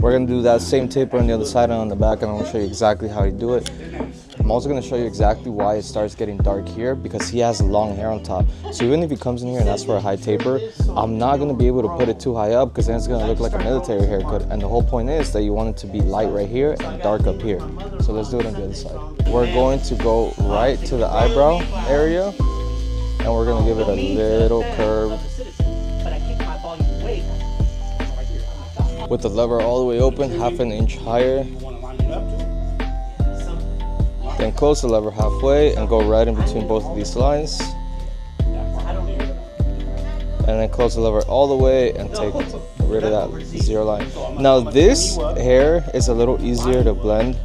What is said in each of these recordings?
We're gonna do that same taper on the other side and on the back, and I'm gonna show you exactly how you do it. I'm also gonna show you exactly why it starts getting dark here, because he has long hair on top. So even if he comes in here and asks for a high taper, I'm not gonna be able to put it too high up, because then it's gonna look like a military haircut. And the whole point is that you want it to be light right here and dark up here. So let's do it on the other side. We're going to go right to the eyebrow area, and we're gonna give it a little curve with the lever all the way open, half an inch higher. Then close the lever halfway and go right in between both of these lines. And then close the lever all the way and take rid of that zero line. Now this hair is a little easier to blend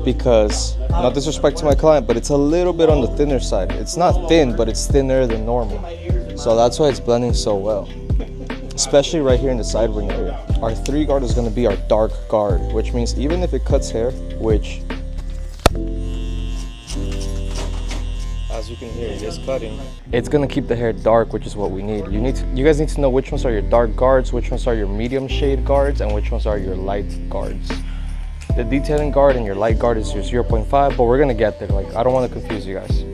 because, not disrespect to my client, but it's a little bit on the thinner side. It's not thin, but it's thinner than normal. So that's why it's blending so well, especially right here in the side ring area. Our 3 guard is going to be our dark guard, which means even if it cuts hair, which as you can hear it is cutting, it's going to keep the hair dark, which is what we need. You guys need to know which ones are your dark guards, which ones are your medium shade guards, and which ones are your light guards. The detailing guard and your light guard is your 0.5, but we're going to get there. Like, I don't want to confuse you guys.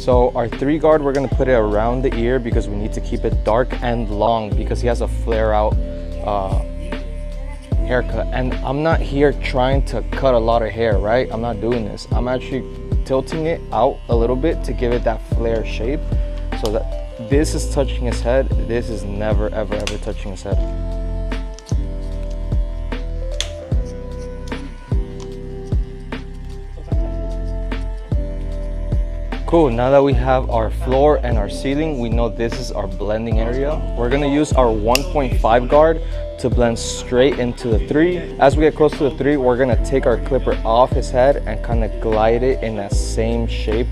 So our 3 guard, we're going to put it around the ear because we need to keep it dark and long, because he has a flare out haircut. And I'm not here trying to cut a lot of hair, right? I'm not doing this. I'm actually tilting it out a little bit to give it that flare shape, so that this is touching his head, this is never ever touching his head. Cool, now that we have our floor and our ceiling, we know this is our blending area. We're gonna use our 1.5 guard to blend straight into the 3. As we get close to the 3, we're gonna take our clipper off his head and kind of glide it in that same shape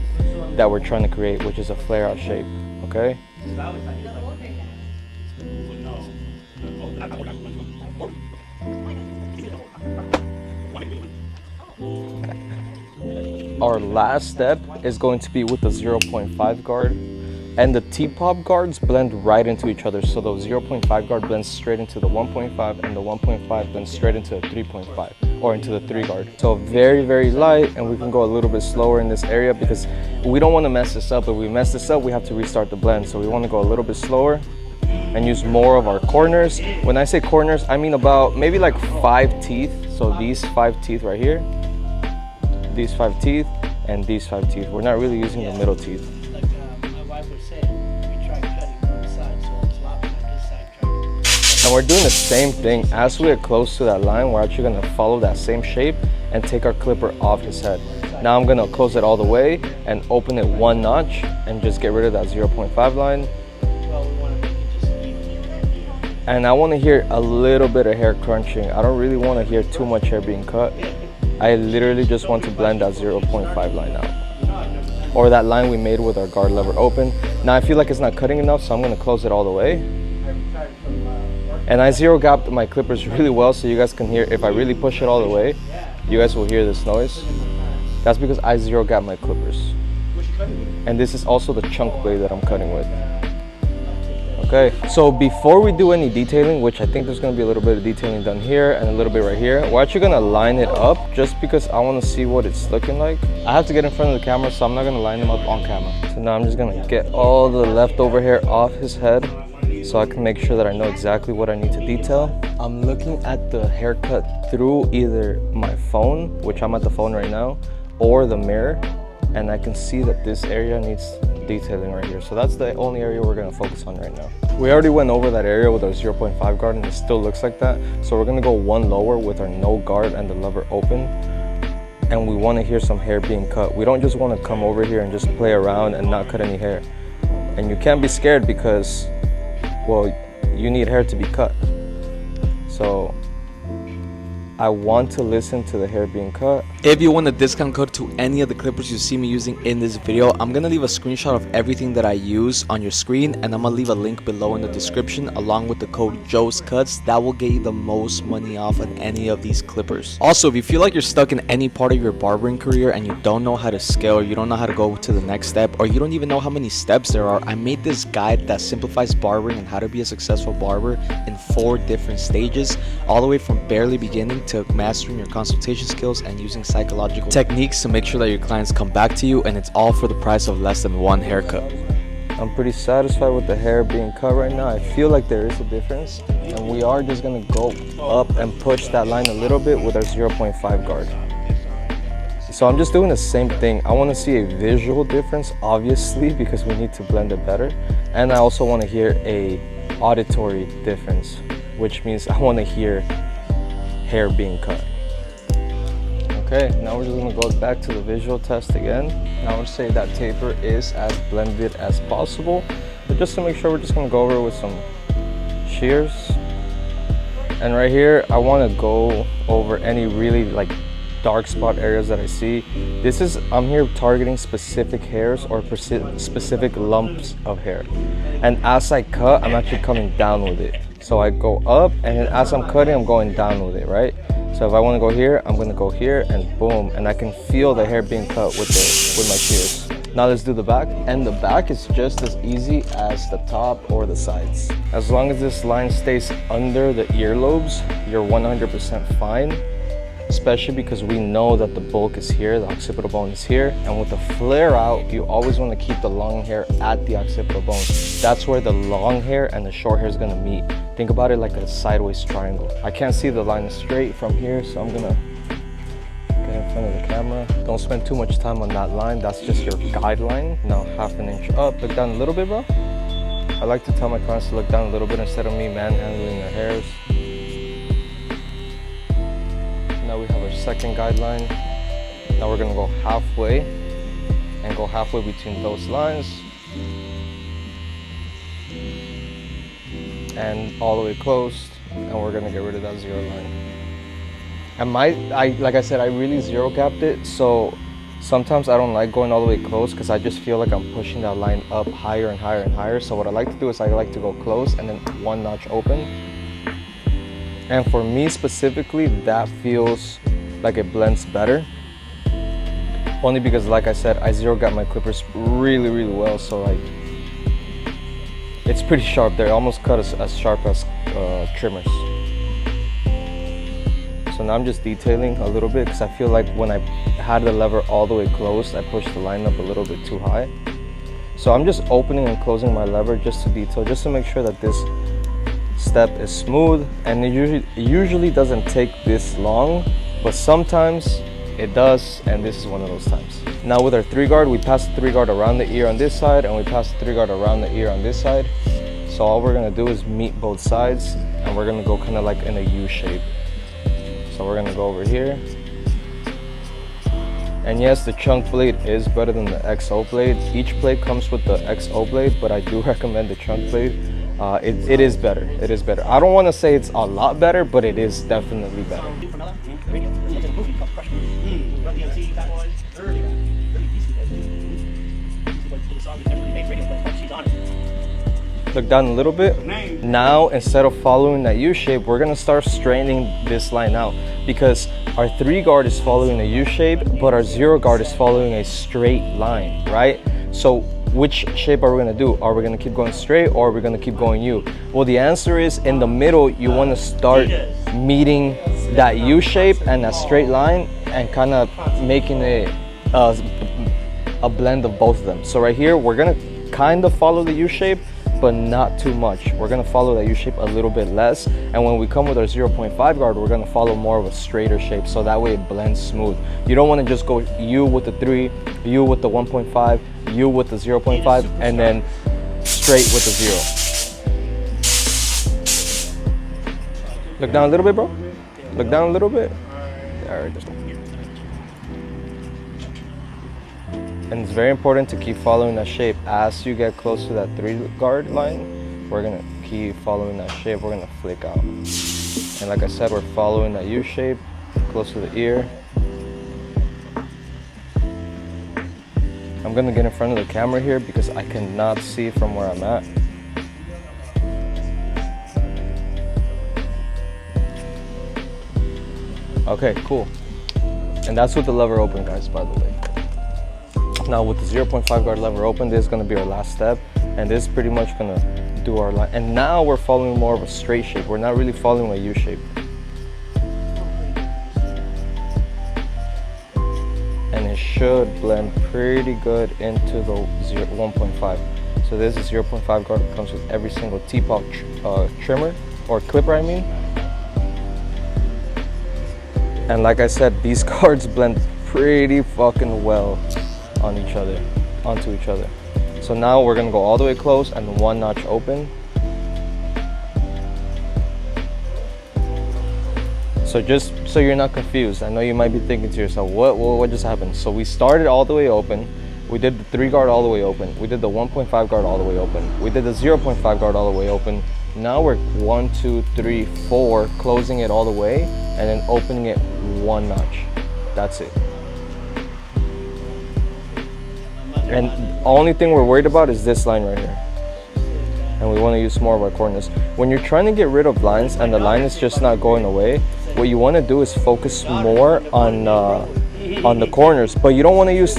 that we're trying to create, which is a flare out shape, okay? Our last step is going to be with the 0.5 guard, and the T-pop guards blend right into each other. So the 0.5 guard blends straight into the 1.5, and the 1.5 blends straight into the 3.5, or into the 3 guard. So very, very light, and we can go a little bit slower in this area because we don't want to mess this up. If we mess this up, we have to restart the blend. So we want to go a little bit slower and use more of our corners. When I say corners, I mean about maybe like 5 teeth. So these 5 teeth right here, these 5 teeth, and these 5 teeth. We're not really using the middle teeth. My wife would say, we try cutting on the side, so it's lopping on this side. And we're doing the same thing. As we get close to that line, we're actually gonna follow that same shape and take our clipper off his head. Now I'm gonna close it all the way and open it 1 notch and just get rid of that 0.5 line. Well, we want to make it just even. And I wanna hear a little bit of hair crunching. I don't really wanna hear too much hair being cut. I literally just want to blend that 0.5 line out, or that line we made with our guard lever open. Now I feel like it's not cutting enough, so I'm gonna close it all the way. And I zero gapped my clippers really well, so you guys can hear, if I really push it all the way, you guys will hear this noise. That's because I zero gapped my clippers. And this is also the chunk blade that I'm cutting with. Okay, so before we do any detailing, which I think there's going to be a little bit of detailing done here and a little bit right here, we're actually going to line it up just because I want to see what it's looking like. I have to get in front of the camera, so I'm not going to line them up on camera. So now I'm just going to get all the leftover hair off his head so I can make sure that I know exactly what I need to detail. I'm looking at the haircut through either my phone, which I'm at the phone right now, or the mirror, and I can see that this area needs detailing right here. So that's the only area we're gonna focus on right now. We already went over that area with our 0.5 guard and it still looks like that. So we're gonna go 1 lower with our no guard and the lever open. And we wanna hear some hair being cut. We don't just wanna come over here and just play around and not cut any hair. And you can't be scared because, well, you need hair to be cut. So I want to listen to the hair being cut. If you want a discount code to any of the clippers you see me using in this video, I'm gonna leave a screenshot of everything that I use on your screen, and I'm gonna leave a link below in the description along with the code Joe's Cuts. That will get you the most money off on any of these clippers. Also, if you feel like you're stuck in any part of your barbering career and you don't know how to scale, you don't know how to go to the next step, or you don't even know how many steps there are, I made this guide that simplifies barbering and how to be a successful barber in 4 different stages, all the way from barely beginning to mastering your consultation skills and using psychological techniques to make sure that your clients come back to you, and it's all for the price of less than 1 haircut. I'm pretty satisfied with the hair being cut right now. I feel like there is a difference, and we are just gonna go up and push that line a little bit with our 0.5 guard. So I'm just doing the same thing. I want to see a visual difference, obviously, because we need to blend it better, and I also want to hear a auditory difference, which means I want to hear hair being cut. Okay, now we're just gonna go back to the visual test again. I would say that taper is as blended as possible, but just to make sure, we're just gonna go over it with some shears. And right here, I want to go over any really like dark spot areas that I see. I'm here targeting specific hairs or specific lumps of hair, and as I cut, I'm actually coming down with it. So I go up, and then as I'm cutting, I'm going down with it, right? So if I want to go here, I'm going to go here, and boom, and I can feel the hair being cut with my shears. Now let's do the back, and the back is just as easy as the top or the sides. As long as this line stays under the earlobes, you're 100% fine, especially because we know that the bulk is here, the occipital bone is here, and with the flare out, you always want to keep the long hair at the occipital bone. That's where the long hair and the short hair is going to meet. Think about it like a sideways triangle. I can't see the line straight from here, so I'm gonna get in front of the camera. Don't spend too much time on that line. That's just your guideline. Now 1/2 inch up. Look down a little bit, bro. I like to tell my clients to look down a little bit instead of me manhandling their hairs. Now we have our second guideline. Now we're gonna go halfway and go halfway between those lines and all the way closed, and we're gonna get rid of that 0 line. And like I said, I really 0 gapped it, so sometimes I don't like going all the way close because I just feel like I'm pushing that line up higher and higher and higher. So what I like to do is I like to go close and then 1 notch open. And for me specifically, that feels like it blends better. Only because, like I said, I 0 gap my clippers really, really well, so like it's pretty sharp. They're almost cut as sharp as trimmers. So now I'm just detailing a little bit because I feel like when I had the lever all the way closed, I pushed the line up a little bit too high. So I'm just opening and closing my lever just to detail, just to make sure that this step is smooth. And it usually doesn't take this long, but sometimes it does, and this is one of those times. Now with our 3 guard, we pass the 3 guard around the ear on this side, and we pass the 3 guard around the ear on this side. So all we're gonna do is meet both sides, and we're gonna go kind of like in a U shape. So we're gonna go over here. And yes, the chunk blade is better than the XO blade. Each blade comes with the XO blade, but I do recommend the chunk blade. It is better. It is better. I don't want to say it's a lot better, but it is definitely better. Look down a little bit. Now, instead of following that U shape, we're gonna start straightening this line out, because our 3 guard is following a U shape, but our 0 guard is following a straight line, right? So which shape are we gonna do? Are we gonna keep going straight, or are we gonna keep going U? Well, the answer is in the middle. You wanna start meeting that U shape and that straight line and kind of making it a blend of both of them. So right here, we're gonna kind of follow the U shape, but not too much. We're gonna follow that U shape a little bit less. And when we come with our 0.5 guard, we're gonna follow more of a straighter shape, so that way it blends smooth. You don't wanna just go U with the 3, U with the 1.5, U with the 0.5, and then straight with the 0. Look down a little bit, bro. Look down a little bit. All right, and it's very important to keep following that shape. As you get close to that 3 guard line, we're gonna keep following that shape. We're gonna flick out. And like I said, we're following that U shape close to the ear. I'm gonna get in front of the camera here because I cannot see from where I'm at. Okay, cool. And that's with the lever open, guys, by the way. Now with the 0.5 guard lever open, this is gonna be our last step. And this is pretty much gonna do our line. And now we're following more of a straight shape. We're not really following a U shape. And it should blend pretty good into the 1.5. So this is 0.5 guard that comes with every single T-pop trimmer, or clipper I mean. And like I said, these guards blend pretty fucking well on each other, onto each other. So now we're gonna go all the way close and one notch open. So just so you're not confused, I know you might be thinking to yourself, what just happened? So we started all the way open. We did the 3 guard all the way open. We did the 1.5 guard all the way open. We did the 0.5 guard all the way open. Now we're 1, 2, 3, 4, closing it all the way and then opening it 1 notch. That's it. And the only thing we're worried about is this line right here. And we want to use more of our corners. When you're trying to get rid of lines and the line is just not going away, what you want to do is focus more on the corners, but you don't want to use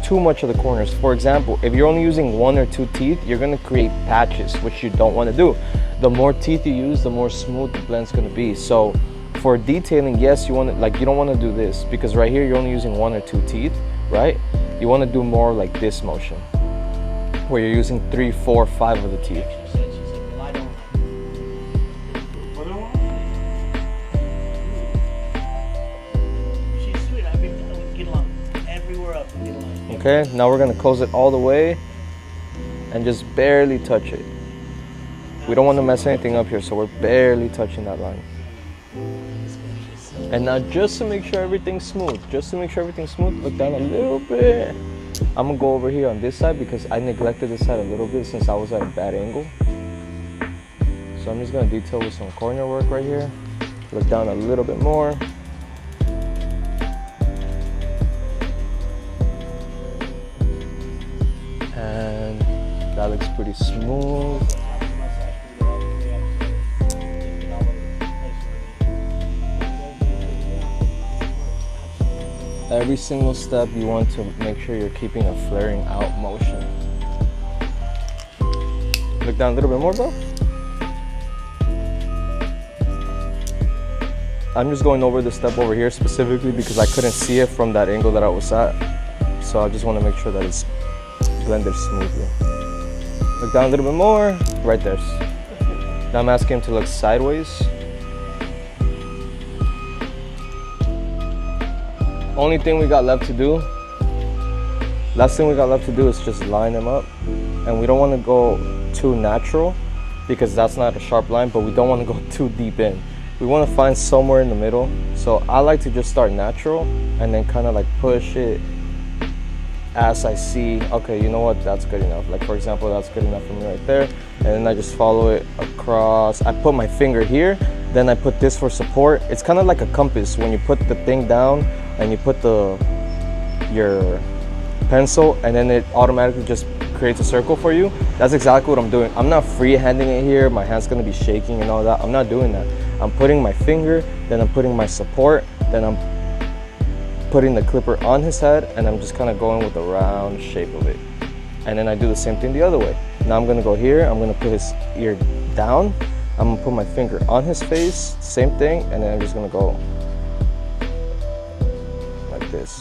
too much of the corners. For example, if you're only using 1 or 2 teeth, you're going to create patches, which you don't want to do. The more teeth you use, the more smooth the blend's going to be. So for detailing, yes, you want to, like, you don't want to do this because right here you're only using 1 or 2 teeth, right? You want to do more like this motion where you're using 3, 4, 5 of the teeth. Okay, now we're gonna close it all the way and just barely touch it. We don't want to mess anything up here, so we're barely touching that line. And now just to make sure everything's smooth, look down a little bit. I'm gonna go over here on this side because I neglected this side a little bit since I was at a bad angle. So I'm just gonna detail with some corner work right here. Look down a little bit more. And that looks pretty smooth. Every single step you want to make sure you're keeping a flaring out motion. Look down a little bit more though. I'm just going over this step over here specifically because I couldn't see it from that angle that I was at. So I just want to make sure that it's blended smoothly. Look down a little bit more, right there. Now I'm asking him to look sideways. Only thing we got left to do, last thing we got left to do is just line them up. And we don't want to go too natural because that's not a sharp line, but we don't want to go too deep in. We want to find somewhere in the middle. So I like to just start natural and then kind of like push it as I see, okay, you know what, that's good enough. Like for example, that's good enough for me right there. And then I just follow it across. I put my finger here, then I put this for support. It's kind of like a compass. When you put the thing down and you put your pencil and then it automatically just creates a circle for you. That's exactly what I'm doing. I'm not free-handing it here. My hand's gonna be shaking and all that. I'm not doing that. I'm putting my finger, then I'm putting my support, then I'm putting the clipper on his head, and I'm just kind of going with the round shape of it. And then I do the same thing the other way. Now I'm gonna go here, I'm gonna put his ear down, I'm gonna put my finger on his face, same thing, and then I'm just gonna go like this.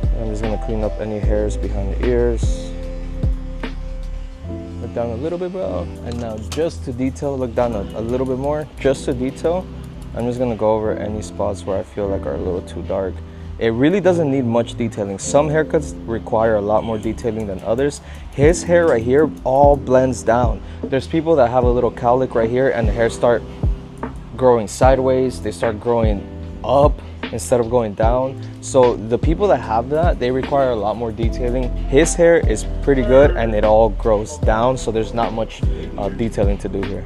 And I'm just gonna clean up any hairs behind the ears. Look down a little bit, bro. And now just to detail, look down a little bit more, just to detail. I'm just gonna go over any spots where I feel like are a little too dark. It really doesn't need much detailing. Some haircuts require a lot more detailing than others. His hair right here all blends down. There's people that have a little cowlick right here and the hair start growing sideways, they start growing up, instead of going down. So the people that have that, they require a lot more detailing. His hair is pretty good and it all grows down, so there's not much detailing to do here.